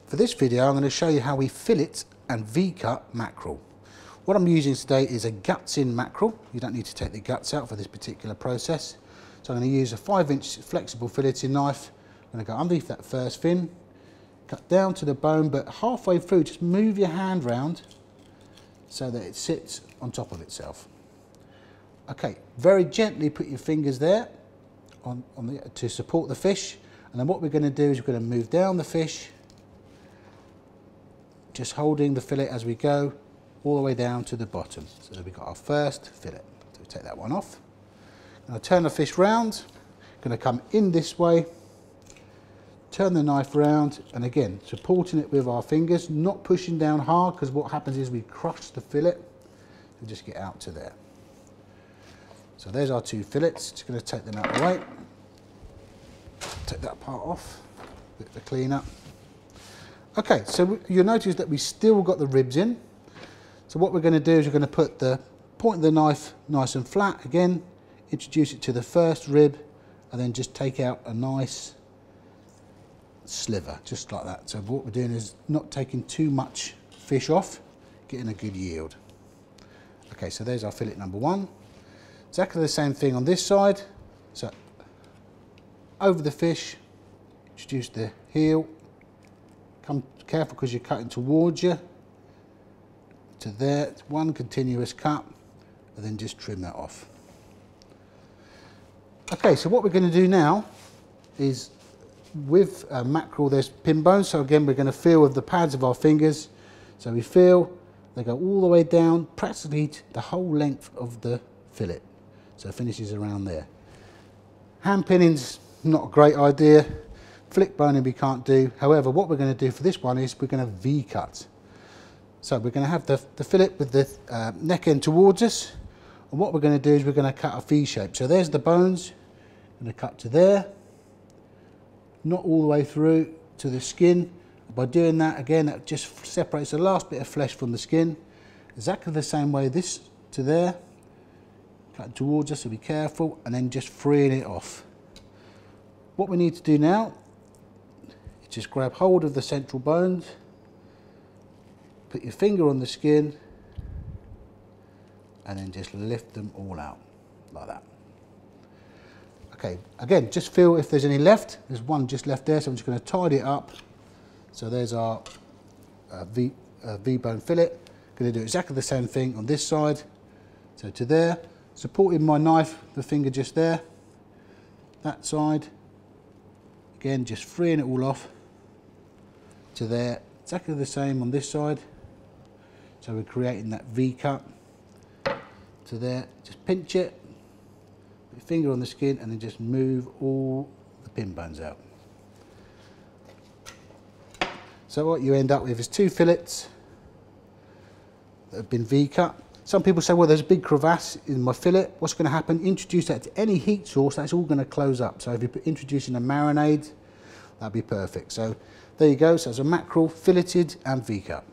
For this video I'm going to show you how we fillet and V-cut mackerel. What I'm using today is a guts-in mackerel. You don't need to take the guts out for this particular process. So I'm going to use a 5-inch flexible filleting knife. I'm going to go underneath that first fin, cut down to the bone, but halfway through just move your hand round so that it sits on top of itself. Okay, very gently put your fingers there to support the fish, and then what we're going to do is we're going to move down the fish, just holding the fillet as we go all the way down to the bottom. So we've got our first fillet. So we take that one off. I'll turn the fish round, going to come in this way, turn the knife round, and again supporting it with our fingers, not pushing down hard, because what happens is we crush the fillet. We just get out to there. So there's our two fillets. Just going to take them out of the way. Take that part off, bit of clean up. Okay, so you'll notice that we still got the ribs in. So what we're going to do is we're going to put the point of the knife nice and flat again, introduce it to the first rib, and then just take out a nice sliver, just like that. So what we're doing is not taking too much fish off, getting a good yield. Okay, so there's our fillet number one. Exactly the same thing on this side. So over the fish, introduce the heel, come careful because you're cutting towards you, to there, it's one continuous cut, and then just trim that off. Okay, so what we're going to do now is, with mackerel there's pin bones, so again we're going to feel with the pads of our fingers. So we feel, they go all the way down, practically the whole length of the fillet. So it finishes around there. Hand pinning's not a great idea. Flick boning we can't do. However, what we're going to do for this one is we're going to V-cut. So we're going to have the fillet with the neck end towards us. And what we're going to do is we're going to cut a V shape. So there's the bones. I'm going to cut to there. Not all the way through to the skin. By doing that, again, that just separates the last bit of flesh from the skin. Exactly the same way, this to there. Cut towards us, so be careful, and then just freeing it off. What we need to do now is just grab hold of the central bones, put your finger on the skin, and then just lift them all out, like that. Okay, again, just feel if there's any left. There's one just left there, so I'm just going to tidy it up. So there's our V-bone fillet. Going to do exactly the same thing on this side. So to there, supporting my knife, the finger just there. That side, again, just freeing it all off. To there, exactly the same on this side. So we're creating that V cut. To there, just pinch it, put your finger on the skin, and then just move all the pin bones out. So what you end up with is two fillets that have been V-cut. Some people say, well, there's a big crevasse in my fillet. What's going to happen? Introduce that to any heat source, that's all going to close up. So if you put introducing a marinade, that'd be perfect. So there you go. So it's a mackerel filleted and V-cut.